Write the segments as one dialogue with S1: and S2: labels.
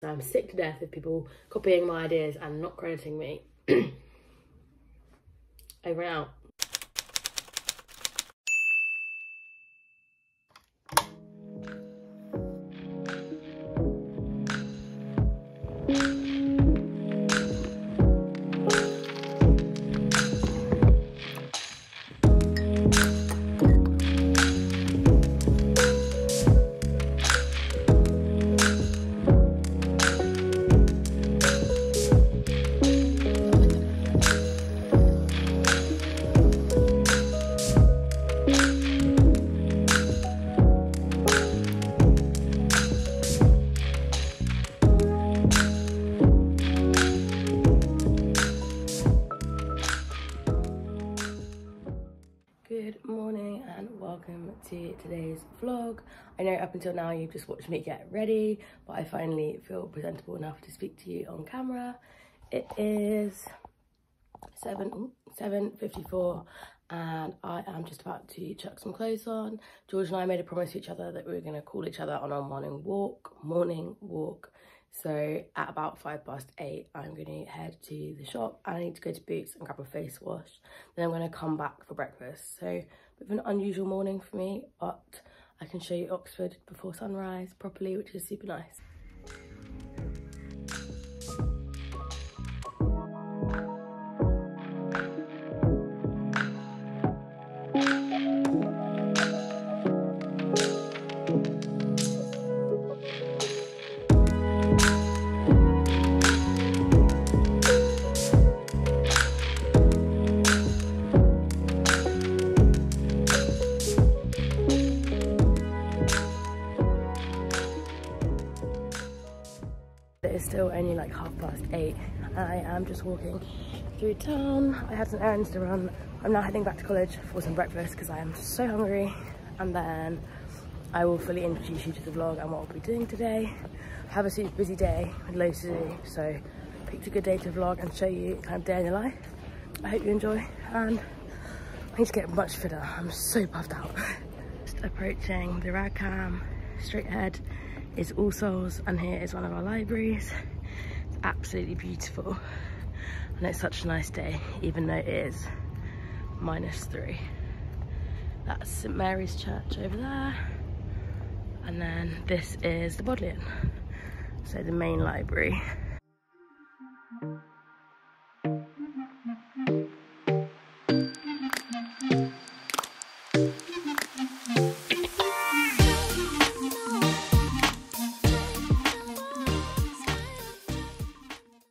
S1: I'm sick to death of people copying my ideas and not crediting me. Over and out. Good morning and welcome to today's vlog. I know up until now you've just watched me get ready, but I finally feel presentable enough to speak to you on camera. It is 7:54 and I am just about to chuck some clothes on. George and I made a promise to each other that we were going to call each other on our morning walk. So at about 8:05, I'm going to head to the shop. I need to go to Boots and grab a face wash. Then I'm going to come back for breakfast. So a bit of an unusual morning for me, but I can show you Oxford before sunrise properly, which is super nice. It's still only like 8:30. I am just walking through town. I had some errands to run. I'm now heading back to college for some breakfast because I am so hungry, and then I will fully introduce you to the vlog and what I'll be doing today. I have a super busy day with loads to do, so picked a good day to vlog and show you kind of day in the life. I hope you enjoy, and I need to get much fitter. I'm so puffed out. Just approaching the rag cam, straight ahead is All Souls, and here is one of our libraries. It's absolutely beautiful and it's such a nice day, even though it is -3. That's St Mary's Church over there, and then this is the Bodleian, so the main library.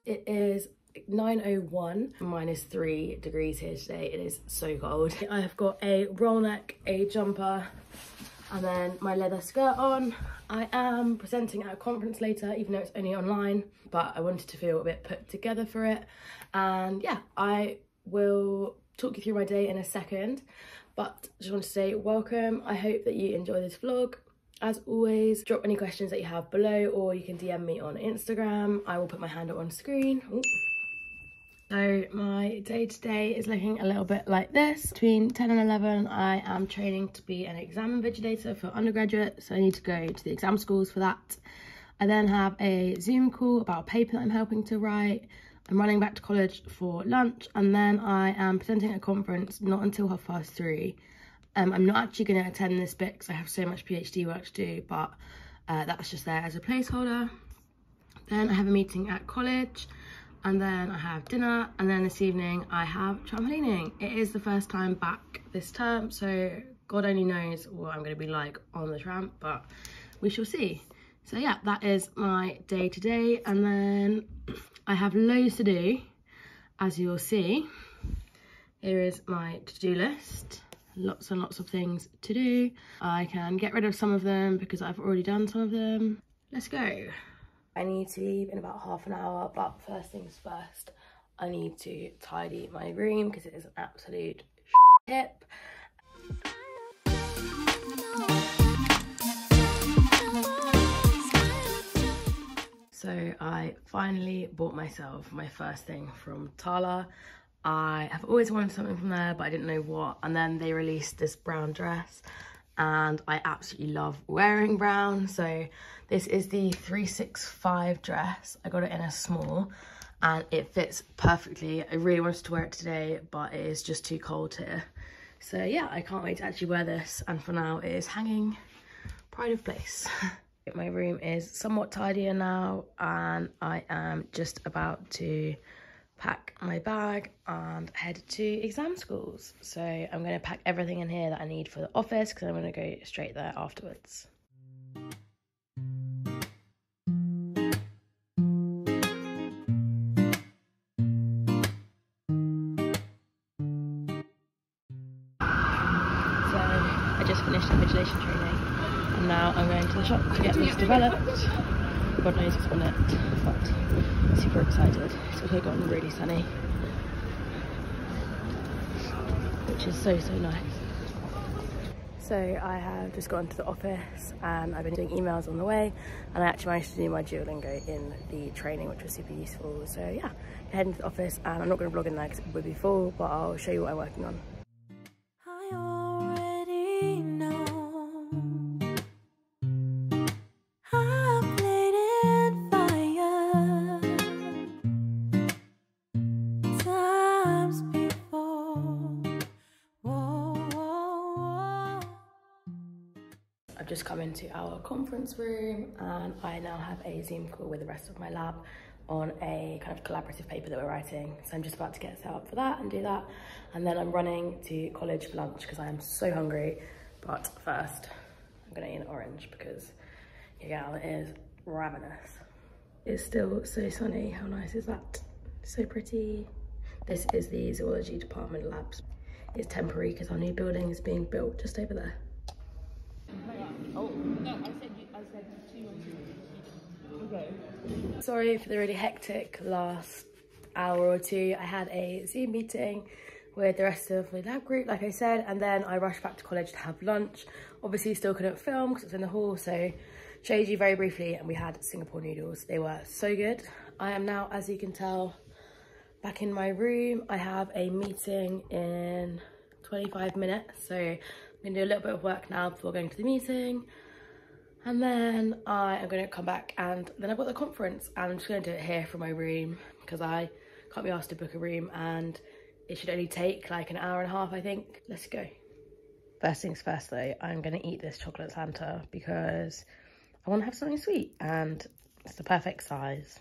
S1: It is 9:01, -3 degrees here today. It is so cold. I have got a roll neck, a jumper, and then my leather skirt on. I am presenting at a conference later, even though it's only online, but I wanted to feel a bit put together for it. And yeah, I will talk you through my day in a second, but just want to say welcome. I hope that you enjoy this vlog. As always, drop any questions that you have below, or you can DM me on Instagram. I will put my handle on screen. Ooh. So my day today is looking a little bit like this. Between 10 and 11, I am training to be an exam invigilator for undergraduate, so I need to go to the exam schools for that. I then have a Zoom call about a paper that I'm helping to write. I'm running back to college for lunch, and then I am presenting at a conference not until 3:30. I'm not actually going to attend this bit because I have so much PhD work to do, but that's just there as a placeholder. Then I have a meeting at college, and then I have dinner, and then this evening I have trampolining. It is the first time back this term, so God only knows what I'm going to be like on the tramp, but we shall see. So yeah, that is my day today, and then I have loads to do, as you'll see. Here is my to-do list. Lots and lots of things to do. I can get rid of some of them because I've already done some of them. Let's go. I need to leave in about half an hour, but first things first, I need to tidy my room because it is an absolute tip. So I finally bought myself my first thing from Tala. I have always wanted something from there, but I didn't know what. And then they released this brown dress and I absolutely love wearing brown. So this is the 365 dress. I got it in a small and it fits perfectly. I really wanted to wear it today, but it is just too cold here. So yeah, I can't wait to actually wear this, and for now it is hanging pride of place. My room is somewhat tidier now, and I am just about to pack my bag and head to exam schools. So I'm going to pack everything in here that I need for the office, because I'm going to go straight there afterwards. I just finished invigilation training, and now I'm going to the shop to get this developed. God knows what's on it, but super excited. It's also gotten really sunny, which is so nice. So I have just gone to the office and I've been doing emails on the way, and I actually managed to do my Duolingo in the training, which was super useful. So yeah, heading to the office, and I'm not going to vlog in there because it would be full, but I'll show you what I'm working on. I've just come into our conference room, and I now have a Zoom call with the rest of my lab on a kind of collaborative paper that we're writing. So I'm just about to get set up for that and do that. And then I'm running to college for lunch because I am so hungry. But first, I'm gonna eat an orange because, yeah, it is ravenous. It's still so sunny. How nice is that? So pretty. This is the zoology department labs. It's temporary because our new building is being built just over there. Oh. No, I said 2 on 2. Okay. Sorry for the really hectic last hour or two. I had a Zoom meeting with the rest of the lab group, like I said, and then I rushed back to college to have lunch. Obviously still couldn't film because it was in the hall, so showed you very briefly, and we had Singapore noodles. They were so good. I am now, as you can tell, back in my room. I have a meeting in 25 minutes, so I'm gonna do a little bit of work now before going to the meeting, and then I am gonna come back, and then I've got the conference, and I'm just gonna do it here from my room because I can't be asked to book a room, and it should only take like an hour and a half, I think. Let's go. First things first though, I'm gonna eat this chocolate Santa because I want to have something sweet, and it's the perfect size.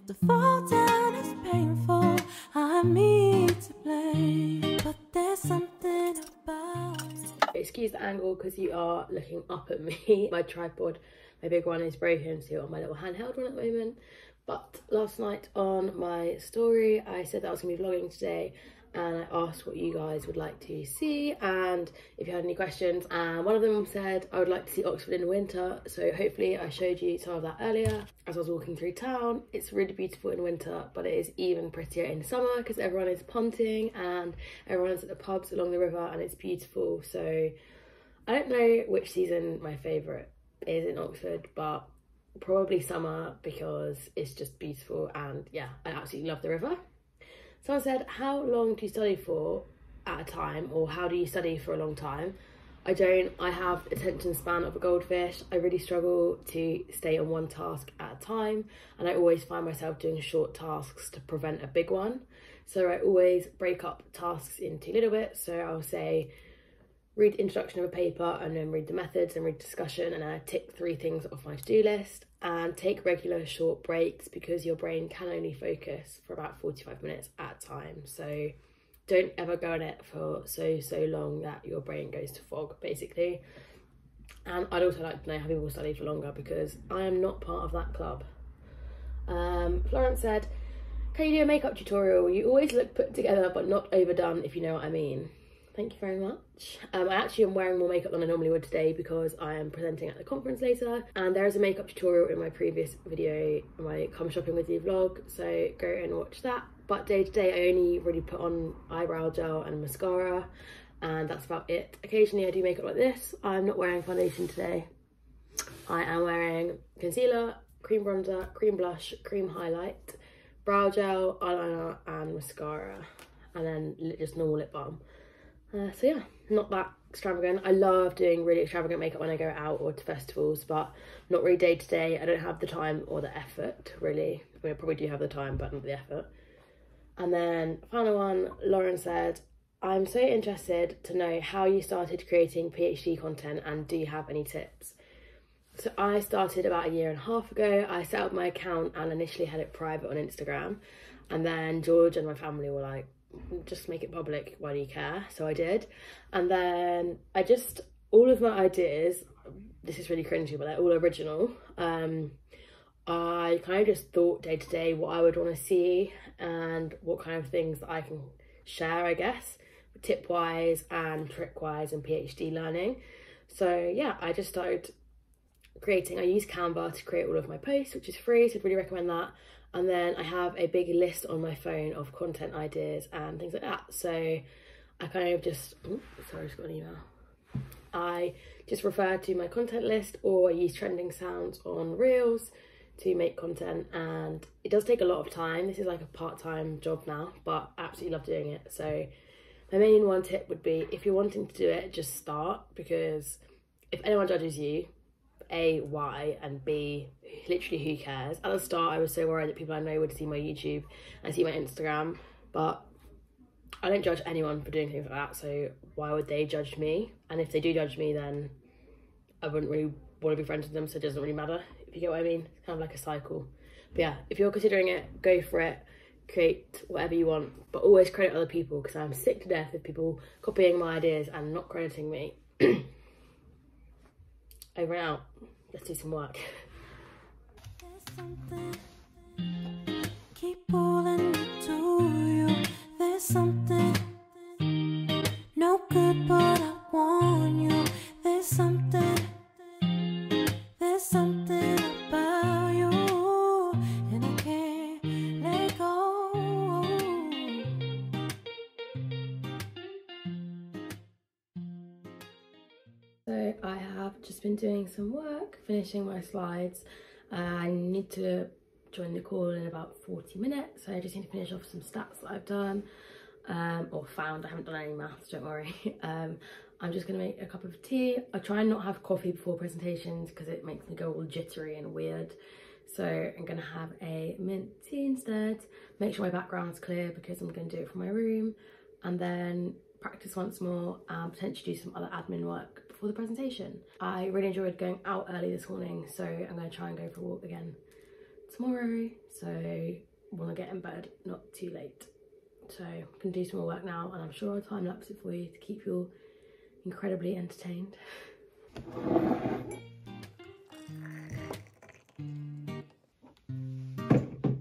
S2: The fall down is painful, I'm me to blame, but there's something about it.
S1: Excuse the angle because you are looking up at me. My tripod, my big one, is broken, so on my little handheld one at the moment. But last night on my story, I said that I was going to be vlogging today, and I asked what you guys would like to see and if you had any questions, and one of them said I would like to see Oxford in winter, so hopefully I showed you some of that earlier as I was walking through town. It's really beautiful in winter, but it is even prettier in summer because everyone is punting and everyone's at the pubs along the river, and it's beautiful. So I don't know which season my favourite is in Oxford, but probably summer because it's just beautiful, and yeah, I absolutely love the river. Someone said, how long do you study for at a time, or how do you study for a long time? I don't. I have attention span of a goldfish. I really struggle to stay on one task at a time, and I always find myself doing short tasks to prevent a big one. So I always break up tasks into little bits. So I'll say, read the introduction of a paper, and then read the methods and read discussion, and then I tick 3 things off my to-do list, and take regular short breaks because your brain can only focus for about 45 minutes at a time. So don't ever go on it for so long that your brain goes to fog, basically. And I'd also like to know how people study for longer because I am not part of that club. Florence said, can you do a makeup tutorial? You always look put together but not overdone, if you know what I mean. Thank you very much. I actually am wearing more makeup than I normally would today because I am presenting at the conference later, and there is a makeup tutorial in my previous video, my come shopping with you vlog, so go and watch that. But day to day I only really put on eyebrow gel and mascara, and that's about it. Occasionally I do makeup like this. I'm not wearing foundation today. I am wearing concealer, cream bronzer, cream blush, cream highlight, brow gel, eyeliner and mascara, and then just normal lip balm. So yeah, not that extravagant. I love doing really extravagant makeup when I go out or to festivals, but not really day to day. I don't have the time or the effort, really. I mean, I probably do have the time, but not the effort. And then final one, Lauren said, I'm so interested to know how you started creating PhD content and do you have any tips? So I started about 1.5 years ago. I set up my account and initially had it private on Instagram. And then George and my family were like, just make it public, why do you care? So I did. And then all of my ideas, this is really cringy, but they're all original. I kind of just thought day to day what I would want to see and what kind of things that I can share, I guess, tip wise and trick wise and PhD learning. So yeah, I just started creating. I use Canva to create all of my posts, which is free, so I'd really recommend that. And then I have a big list on my phone of content ideas and things like that. So I kind of just, sorry, I just got an email. I just refer to my content list, or I use trending sounds on Reels to make content, and it does take a lot of time. This is like a part-time job now, but I absolutely love doing it. So my main one tip would be, if you're wanting to do it, just start, because if anyone judges you, A, why, and B, literally who cares? At the start I was so worried that people I know would see my YouTube and see my Instagram, but I don't judge anyone for doing things like that, so why would they judge me? And if they do judge me, then I wouldn't really want to be friends with them, so it doesn't really matter, if you get what I mean. It's kind of like a cycle. But yeah, if you're considering it, go for it, create whatever you want, but always credit other people, because I'm sick to death of people copying my ideas and not crediting me. Over and out. Let's do some work.
S2: Keep pulling me to you. There's something no good, but I want you. There's something about you, and I can't let go.
S1: So I have just been doing some work, finishing my slides. I need to join the call in about 40 minutes, so I just need to finish off some stats that I've done, or found. I haven't done any maths, don't worry. I'm just gonna make a cup of tea. I try and not have coffee before presentations because it makes me go all jittery and weird. So I'm gonna have a mint tea instead, make sure my background's clear because I'm gonna do it from my room, and then practice once more and potentially do some other admin work before the presentation. I really enjoyed going out early this morning, so I'm going to try and go for a walk again tomorrow, so I want to get in bed not too late. So I can do some more work now, and I'm sure I'll time lapse it for you to keep you all incredibly entertained.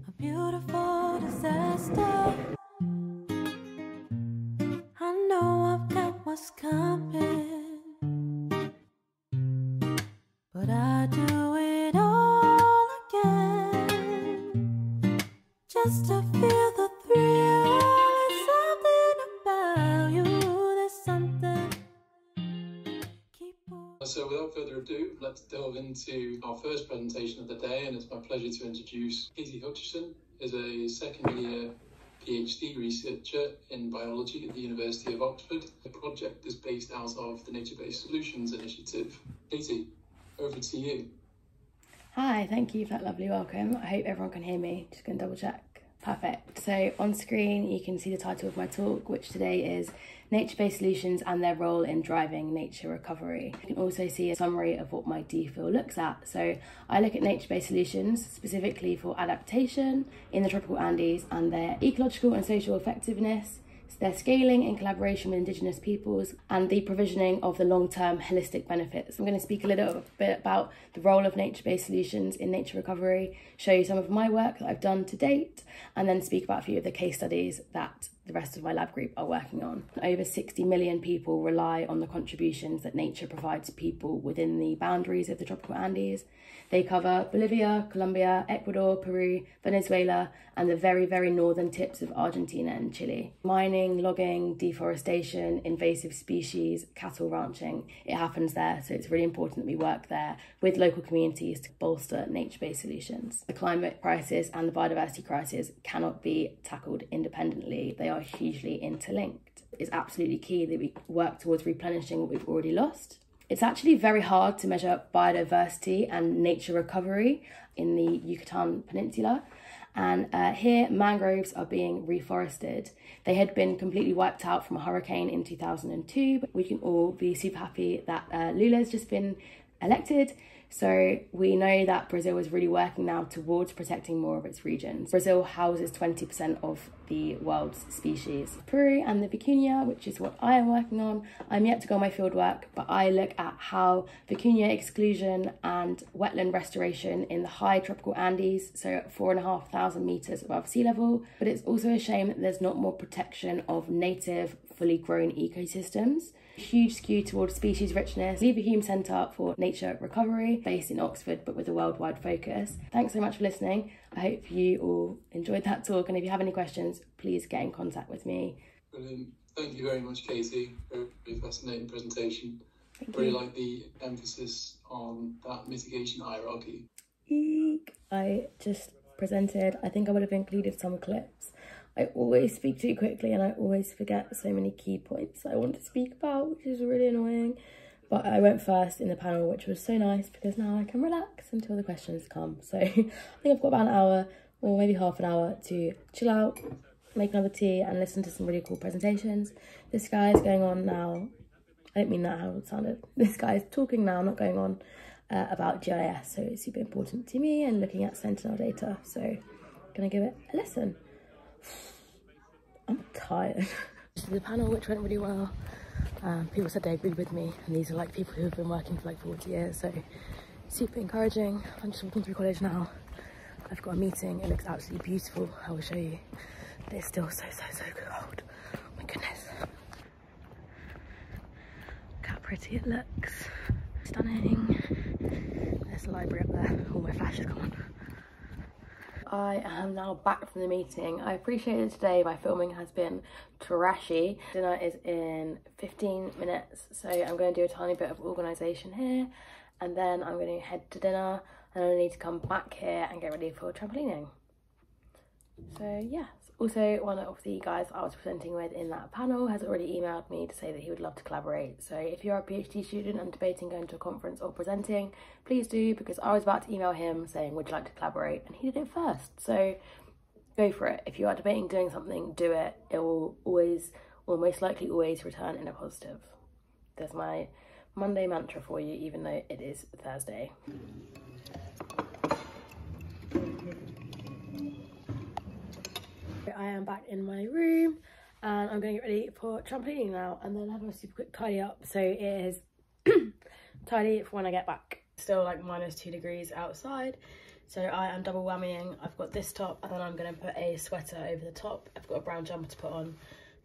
S2: A beautiful disaster. I know I've got what's coming, but I do it all again just to feel the thrill. There's something about you. There's something.
S3: So without further ado, let's delve into our first presentation of the day, and it's my pleasure to introduce Katie Hutchison, is a second year PhD researcher in biology at the University of Oxford. The project is based out of the Nature-Based Solutions Initiative. Katie, over to you.
S1: Hi, thank you for that lovely welcome. I hope everyone can hear me. Just gonna double check. Perfect. So on screen you can see the title of my talk, which today is Nature-Based Solutions and Their Role in Driving Nature Recovery. You can also see a summary of what my DPhil looks at. So I look at nature-based solutions specifically for adaptation in the tropical Andes and their ecological and social effectiveness, their scaling in collaboration with Indigenous peoples, and the provisioning of the long-term holistic benefits. I'm going to speak a little bit about the role of nature-based solutions in nature recovery, show you some of my work that I've done to date, and then speak about a few of the case studies that the rest of my lab group are working on. Over 60 million people rely on the contributions that nature provides people within the boundaries of the tropical Andes. They cover Bolivia, Colombia, Ecuador, Peru, Venezuela, and the very, very northern tips of Argentina and Chile. Mining, logging, deforestation, invasive species, cattle ranching, it happens there. So it's really important that we work there with local communities to bolster nature-based solutions. The climate crisis and the biodiversity crisis cannot be tackled independently. They are hugely interlinked. It's absolutely key that we work towards replenishing what we've already lost. It's actually very hard to measure biodiversity and nature recovery in the Yucatan Peninsula. And here, mangroves are being reforested. They had been completely wiped out from a hurricane in 2002, but we can all be super happy that Lula's just been elected. So we know that Brazil is really working now towards protecting more of its regions. Brazil houses 20% of the world's species. Peru and the vicuña, which is what I am working on. I'm yet to go on my field work, but I look at how vicuña exclusion and wetland restoration in the high tropical Andes, so 4,500 meters above sea level. But it's also a shame that there's not more protection of native, fully grown ecosystems. Huge skew towards species richness. Leave a Hume Centre for Nature Recovery, based in Oxford, but with a worldwide focus. Thanks so much for listening. I hope you all enjoyed that talk, and if you have any questions, please get in contact with me.
S3: Brilliant. Thank you very much, Katie. Very fascinating presentation.
S1: Thank
S3: Really
S1: you.
S3: like the emphasis on that mitigation hierarchy.
S1: Eek. I just presented, I think I would have included some clips. I always speak too quickly and I always forget so many key points I want to speak about, which is really annoying. But I went first in the panel, which was so nice because now I can relax until the questions come. So I think I've got about an hour or maybe half an hour to chill out, make another tea and listen to some really cool presentations. This guy is going on now. I don't mean that how it sounded. This guy is talking now, not going on about GIS. So it's super important to me and looking at Sentinel data. So I'm gonna give it a listen. I'm tired. This is the panel, which went really well. People said they agreed with me, and these are like people who have been working for like 40 years, so super encouraging. I'm just walking through college now. I've got a meeting. It looks absolutely beautiful. I will show you. But it's still so cold. Oh my goodness. Look how pretty it looks. Stunning. There's a library up there. All my flash has gone. I am now back from the meeting. I appreciate that today my filming has been trashy. Dinner is in 15 minutes, so I'm going to do a tiny bit of organisation here, and then I'm going to head to dinner, and I need to come back here and get ready for trampolining. So yes. Also, one of the guys I was presenting with in that panel has already emailed me to say that he would love to collaborate. So if you're a PhD student and debating going to a conference or presenting, please do, because I was about to email him saying, would you like to collaborate? And he did it first. So go for it. If you are debating doing something, do it. It will always, or most likely always, return in a positive. There's my Monday mantra for you, even though it is Thursday. I am back in my room and I'm going to get ready for trampolining now and then have a super quick tidy up. So it is tidy for when I get back. Still like -2 degrees outside, so I am double whammying. I've got this top and then I'm going to put a sweater over the top. I've got a brown jumper to put on.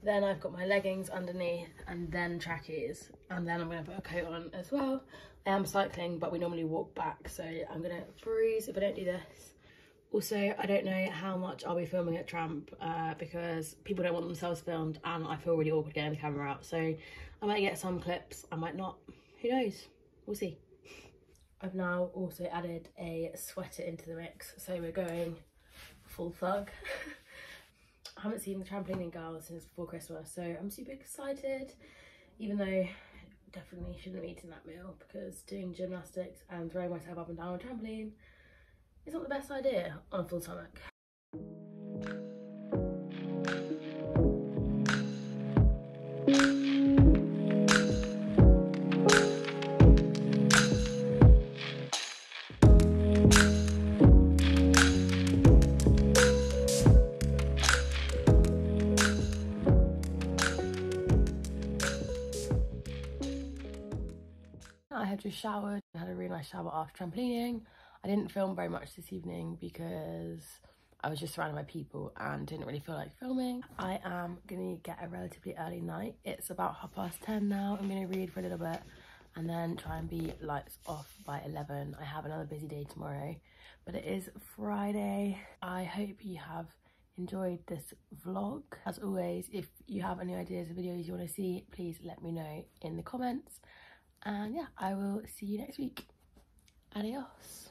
S1: Then I've got my leggings underneath and then trackies, and then I'm going to put a coat on as well. I am cycling, but we normally walk back, so I'm going to freeze if I don't do this. Also, I don't know how much I'll be filming at Tramp because people don't want themselves filmed and I feel really awkward getting the camera out. So I might get some clips, I might not. Who knows? We'll see. I've now also added a sweater into the mix, so we're going full thug. I haven't seen the trampolining girl since before Christmas, so I'm super excited, even though definitely shouldn't have eaten that meal because doing gymnastics and throwing myself up and down on a trampoline is not the best idea on a full stomach. I had just showered and had a really nice shower after trampolining. I didn't film very much this evening because I was just surrounded by people and didn't really feel like filming. I am gonna get a relatively early night. It's about 10:30 now. I'm gonna read for a little bit and then try and be lights off by 11. I have another busy day tomorrow, but it is Friday. I hope you have enjoyed this vlog. As always, if you have any ideas of videos you want to see, please let me know in the comments. And yeah, I will see you next week. Adios.